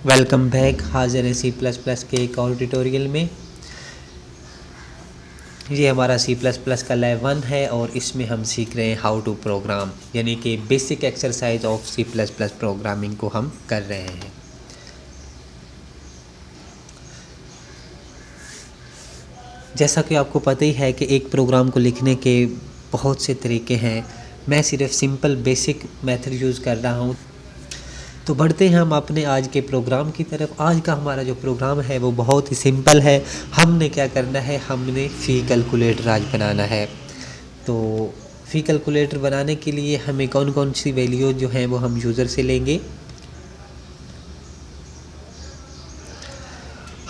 Welcome back. हाजिर है सी plus plus के एक और ट्यूटोरियल में। ये हमारा सी प्लस प्लस का लैब 1 है और इसमें हम सीख रहे हैं हाउ टू प्रोग्राम, यानी कि basic exercise of C plus plus programming को हम कर रहे हैं। जैसा कि आपको पता ही है कि एक प्रोग्राम को लिखने के बहुत से तरीके हैं। मैं सिर्फ सिंपल बेसिक मेथड यूज़ कर रहा हूँ। तो बढ़ते हैं हम अपने आज के प्रोग्राम की तरफ। आज का हमारा जो प्रोग्राम है वो बहुत ही सिंपल है। हमने क्या करना है, हमने फ़ी कैलकुलेटर आज बनाना है। तो फ़ी कैलकुलेटर बनाने के लिए हमें कौन कौन सी वैल्यू जो हैं वो हम यूज़र से लेंगे।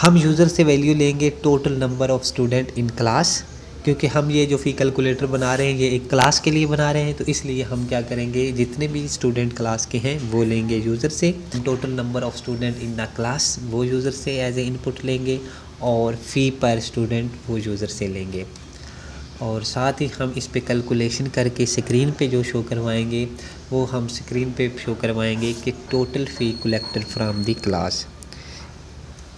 हम यूज़र से वैल्यू लेंगे total number of student in class, क्योंकि हम ये जो फ़ी कैलकुलेटर बना रहे हैं ये एक क्लास के लिए बना रहे हैं। तो इसलिए हम क्या करेंगे, जितने भी स्टूडेंट क्लास के हैं वो लेंगे यूज़र से। Total number of student in the class वो यूज़र से एज ए इनपुट लेंगे, और फ़ी पर स्टूडेंट वो यूज़र से लेंगे। और साथ ही हम इस पे कैलकुलेशन करके स्क्रीन पे जो शो करवाएंगे वो हम स्क्रीन पे शो करवाएंगे कि total fee collected from the class.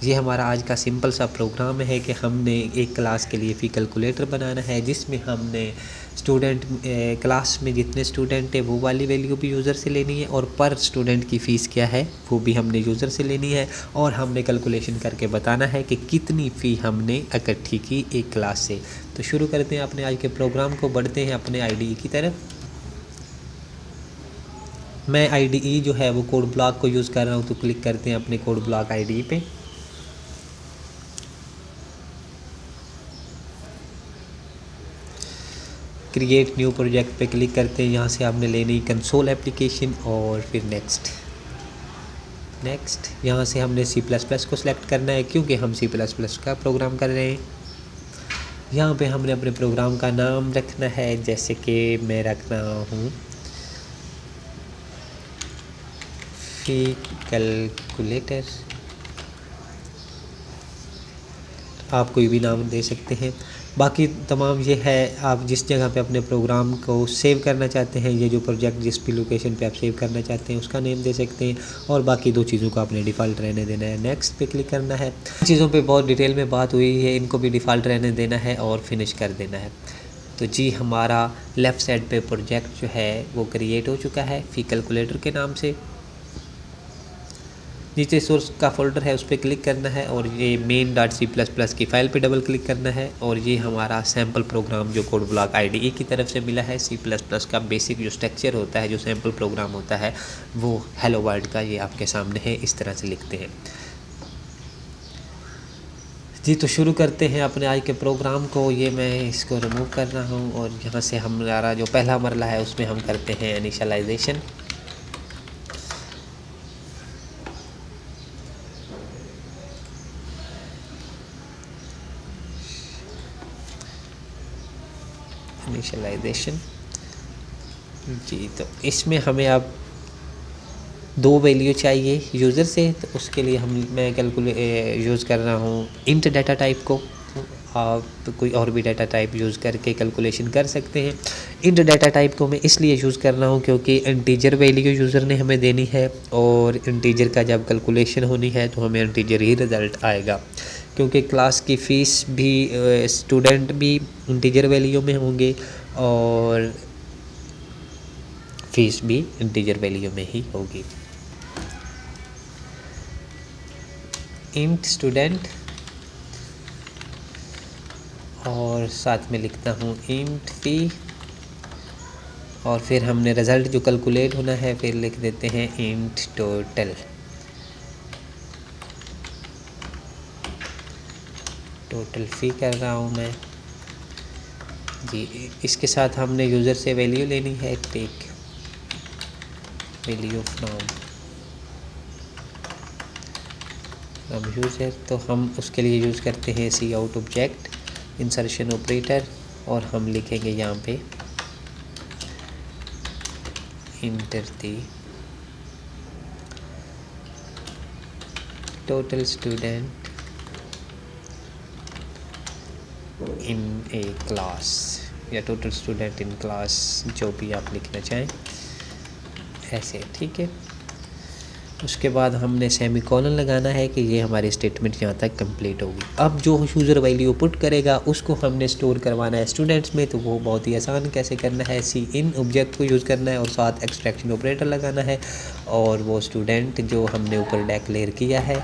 ये हमारा आज का सिंपल सा प्रोग्राम है कि हमने एक क्लास के लिए फ़ी कैलकुलेटर बनाना है, जिसमें हमने स्टूडेंट क्लास में जितने स्टूडेंट है वो वाली वैल्यू भी यूज़र से लेनी है, और पर स्टूडेंट की फ़ीस क्या है वो भी हमने यूज़र से लेनी है। और हमने कैलकुलेशन करके बताना है कि कितनी फ़ी हमने इकट्ठी की एक क्लास से। तो शुरू करते हैं अपने आज के प्रोग्राम को। बढ़ते हैं अपने IDE की तरफ। मैं IDE जो है वो कोड ब्लॉक को यूज़ कर रहा हूँ, तो क्लिक करते हैं अपने कोड ब्लॉक IDE पे। क्रिएट न्यू प्रोजेक्ट पे क्लिक करते हैं। यहाँ से आपने लेनी कंसोल एप्लीकेशन और फिर नेक्स्ट। यहाँ से हमने सी प्लस प्लस को सिलेक्ट करना है, क्योंकि हम सी प्लस प्लस का प्रोग्राम कर रहे हैं। यहाँ पे हमने अपने प्रोग्राम का नाम रखना है, जैसे कि मैं रख रहा हूँ फ़ी कैलकुलेटर। आप कोई भी नाम दे सकते हैं। बाकी तमाम ये है, आप जिस जगह पे अपने प्रोग्राम को सेव करना चाहते हैं, ये जो प्रोजेक्ट जिस भी लोकेशन पे आप सेव करना चाहते हैं उसका नेम दे सकते हैं। और बाकी दो चीज़ों को आपने डिफ़ॉल्ट रहने देना है। नेक्स्ट पे क्लिक करना है। चीज़ों पे बहुत डिटेल में बात हुई है, इनको भी डिफ़ॉल्ट रहने देना है और फिनिश कर देना है। तो जी हमारा लेफ़्ट साइड पे प्रोजेक्ट जो है वो क्रिएट हो चुका है फ़ी कैलकुलेटर के नाम से। नीचे सोर्स का फ़ोल्डर है, उस पर क्लिक करना है और ये main.c++ की फ़ाइल पे डबल क्लिक करना है। और ये हमारा सैम्पल प्रोग्राम जो कोड ब्लॉक IDE की तरफ से मिला है, C++ का बेसिक जो स्ट्रक्चर होता है, जो सैम्पल प्रोग्राम होता है वो हेलो वर्ल्ड का ये आपके सामने है, इस तरह से लिखते हैं। जी तो शुरू करते हैं अपने आज के प्रोग्राम को। ये मैं इसको रिमूव कर रहा हूँ और यहाँ से हमारा जो पहला मरला है उसमें हम करते हैं इनिशियलाइजेशन। जी तो इसमें हमें अब दो वैल्यू चाहिए यूज़र से, तो उसके लिए मैं यूज़ कर रहा हूँ इंट डाटा टाइप को। आप तो कोई और भी डाटा टाइप यूज़ करके कैलकुलेशन कर सकते हैं। इंट डाटा टाइप को मैं इसलिए यूज़ कर रहा हूँ क्योंकि इंटीजर वैल्यू यूज़र ने हमें देनी है, और इंटीजर का जब कैलकुलेशन होनी है तो हमें इंटीजर ही रिज़ल्ट आएगा। क्योंकि क्लास की फ़ीस भी स्टूडेंट भी इंटीजर वैल्यू में होंगे और फीस भी इंटीजर वैल्यू में ही होगी। इंट स्टूडेंट और साथ में लिखता हूँ इंट फ़ी, और फिर हमने रिज़ल्ट जो कैलकुलेट होना है फिर लिख देते हैं इंट टोटल। टोटल फ़ी कर रहा हूँ मैं जी। इसके साथ हमने यूज़र से वैल्यू लेनी है, टेक वैल्यू फ्रॉम यूज़र। तो हम उसके लिए यूज़ करते हैं सी आउट ऑब्जेक्ट इंसर्शन ऑपरेटर, और हम लिखेंगे यहाँ पे inter the total student in A class, या टोटल स्टूडेंट इन क्लास, जो भी आप लिखना चाहें ऐसे, ठीक है। उसके बाद हमने सेमीकोलन लगाना है कि ये हमारी स्टेटमेंट यहाँ तक कंप्लीट होगी। अब जो यूज़र वैल्यू पुट करेगा उसको हमने स्टोर करवाना है स्टूडेंट्स में, तो वो बहुत ही आसान कैसे करना है, सी इन ऑब्जेक्ट को यूज़ करना है और साथ एक्सट्रैक्शन ऑपरेटर लगाना है, और वो स्टूडेंट जो हमने ऊपर डिक्लेयर किया है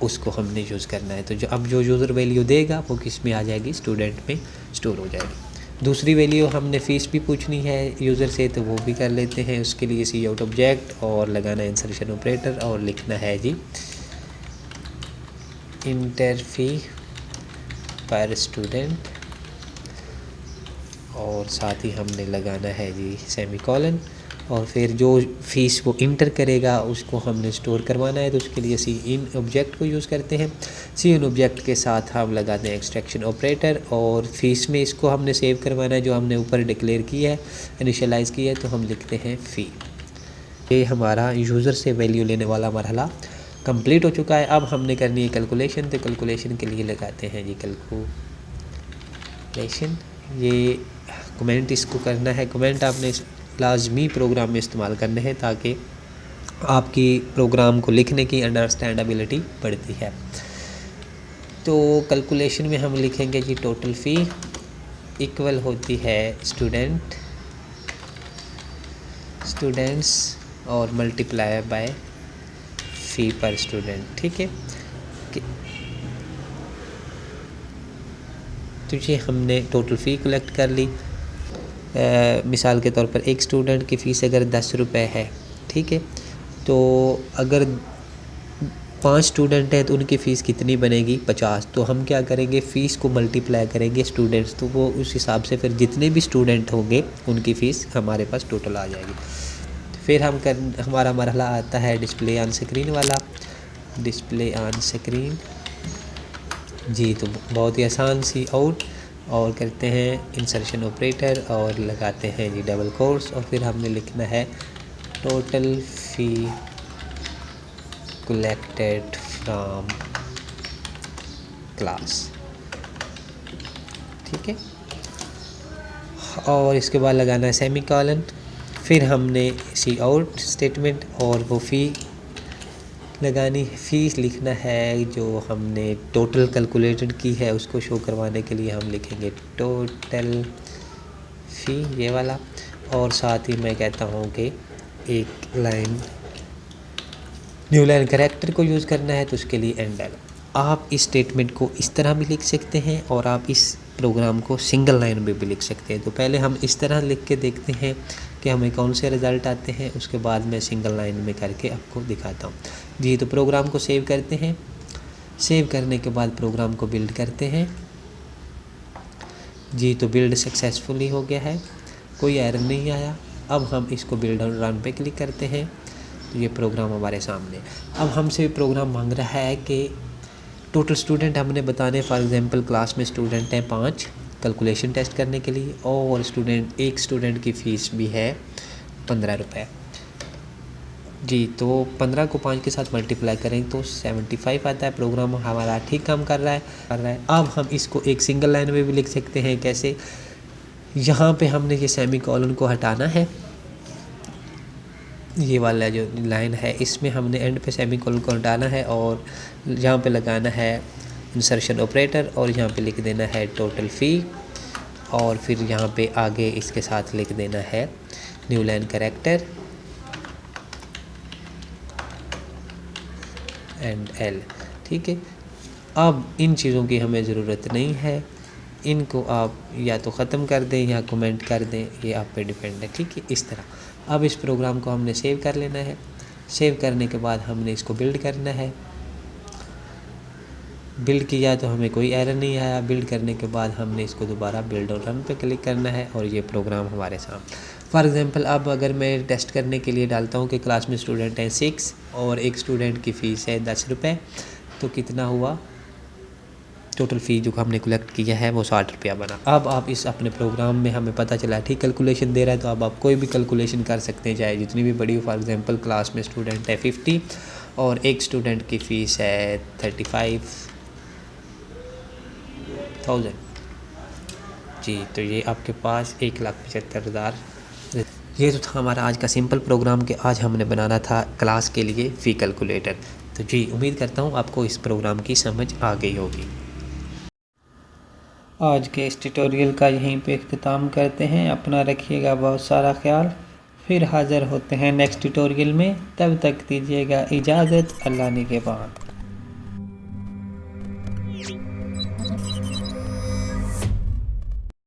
उसको हमने यूज़ करना है। तो जो यूज़र वैल्यू देगा वो किस में आ जाएगी, स्टूडेंट में स्टोर हो जाएगी। दूसरी वैल्यू हमने फ़ीस भी पूछनी है यूज़र से, तो वो भी कर लेते हैं। उसके लिए सी आउट ऑब्जेक्ट और लगाना है इंसर्शन ऑपरेटर और लिखना है जी इंटर फी पर स्टूडेंट, और साथ ही हमने लगाना है जी सेमीकोलन, और फिर जो फ़ीस वो इंटर करेगा उसको हमने स्टोर करवाना है, तो उसके लिए सी इन ऑब्जेक्ट को यूज़ करते हैं। सी इन ऑब्जेक्ट के साथ हम लगाते हैं एक्सट्रैक्शन ऑपरेटर, और फ़ीस में इसको हमने सेव करवाना है जो हमने ऊपर डिक्लेयर किया है, इनिशियलाइज़ किया है, तो हम लिखते हैं फ़ी। ये हमारा यूज़र से वैल्यू लेने वाला मरहला कंप्लीट हो चुका है। अब हमने करनी है कैलकुलेशन, तो कैलकुलेशन के लिए लगाते हैं जी कैलकुलेशन। ये कमेंट इसको करना है, कमेंट आपने लाजमी प्रोग्राम में इस्तेमाल करने हैं ताकि आपकी प्रोग्राम को लिखने की अंडरस्टैंडेबिलिटी बढ़ती है। तो कैलकुलेशन में हम लिखेंगे जी टोटल फ़ी इक्वल होती है स्टूडेंट्स और मल्टीप्लाई बाय फ़ी पर स्टूडेंट, ठीक है। तो ये हमने टोटल फ़ी कलेक्ट कर ली। मिसाल के तौर पर एक स्टूडेंट की फ़ीस अगर 10 रुपये है, ठीक है, तो अगर 5 स्टूडेंट हैं तो उनकी फ़ीस कितनी बनेगी, 50। तो हम क्या करेंगे, फ़ीस को मल्टीप्लाई करेंगे स्टूडेंट्स, तो वो उस हिसाब से फिर जितने भी स्टूडेंट होंगे उनकी फ़ीस हमारे पास टोटल आ जाएगी। फिर हमारा मरहला आता है डिस्प्ले ऑन स्क्रीन वाला, डिस्प्ले ऑन स्क्रीन जी। तो बहुत ही आसान सी आउट, और करते हैं इंसर्शन ऑपरेटर और लगाते हैं जी डबल कोट्स, और फिर हमने लिखना है total fee collected from class, ठीक है। और इसके बाद लगाना है सेमीकोलन, फिर हमने सी आउट स्टेटमेंट और वो फ़ी लगानी, फ़ीस लिखना है जो हमने टोटल कैलकुलेटेड की है उसको शो करवाने के लिए हम लिखेंगे टोटल फ़ी, ये वाला। और साथ ही मैं कहता हूँ कि एक लाइन न्यू लाइन कैरेक्टर को यूज़ करना है, तो उसके लिए एंडल। आप इस स्टेटमेंट को इस तरह भी लिख सकते हैं और आप इस प्रोग्राम को सिंगल लाइन में भी लिख सकते हैं। तो पहले हम इस तरह लिख के देखते हैं कि हमें कौन से रिज़ल्ट आते हैं, उसके बाद मैं सिंगल लाइन में करके आपको दिखाता हूँ जी। तो प्रोग्राम को सेव करते हैं, सेव करने के बाद प्रोग्राम को बिल्ड करते हैं जी। तो बिल्ड सक्सेसफुली हो गया है, कोई एरर नहीं आया। अब हम इसको बिल्ड और रन पे क्लिक करते हैं, तो ये प्रोग्राम हमारे सामने। अब हमसे प्रोग्राम मांग रहा है कि टोटल स्टूडेंट हमने बताने, फॉर एग्जांपल क्लास में स्टूडेंट हैं 5 कैलकुलेशन टेस्ट करने के लिए, और एक स्टूडेंट की फ़ीस भी है 15 रुपये जी। तो 15 को 5 के साथ मल्टीप्लाई करें तो 75 आता है। प्रोग्राम हमारा ठीक काम कर रहा है। अब हम इसको एक सिंगल लाइन में भी लिख सकते हैं। कैसे, यहाँ पे हमने ये सेमीकोलन को हटाना है, ये वाला जो लाइन है इसमें हमने एंड पे सेमीकोलन को हटाना है, और यहाँ पे लगाना है इंसर्शन ऑपरेटर, और यहाँ पे लिख देना है टोटल फ़ी, और फिर यहाँ पे आगे इसके साथ लिख देना है new line character and L, ठीक है। अब इन चीज़ों की हमें ज़रूरत नहीं है, इनको आप या तो ख़त्म कर दें या कमेंट कर दें, ये आप पे डिपेंड है, ठीक है। इस तरह अब इस प्रोग्राम को हमने सेव कर लेना है। सेव करने के बाद हमने इसको बिल्ड करना है। बिल्ड किया तो हमें कोई एरर नहीं आया। बिल्ड करने के बाद हमने इसको दोबारा बिल्ड और रन पे क्लिक करना है, और ये प्रोग्राम हमारे सामने। फॉर एग्ज़ाम्पल अब अगर मैं टेस्ट करने के लिए डालता हूँ कि क्लास में स्टूडेंट हैं 6 और एक स्टूडेंट की फ़ीस है 10 रुपये, तो कितना हुआ, टोटल फ़ी जो हमने कलेक्ट किया है वो 60 रुपया बना। अब आप इस अपने प्रोग्राम में हमें पता चला ठीक कैलकुलेशन दे रहा है, तो अब आप कोई भी कैलकुलेशन कर सकते हैं, चाहे जितनी भी बड़ी हो। फॉर एग्ज़ाम्पल क्लास में स्टूडेंट है 50 और एक स्टूडेंट की फ़ीस है 35,000 जी। तो ये आपके पास 1,75,000 ये तो था हमारा आज का सिंपल प्रोग्राम कि आज हमने बनाना था क्लास के लिए फ़ी कैलकुलेटर। तो जी उम्मीद करता हूँ आपको इस प्रोग्राम की समझ आ गई होगी। आज के इस ट्यूटोरियल का यहीं पे इख्तिताम करते हैं। अपना रखिएगा बहुत सारा ख्याल। फिर हाज़िर होते हैं नेक्स्ट ट्यूटोरियल में। तब तक दीजिएगा इजाज़त। अल्लाह निगहबान।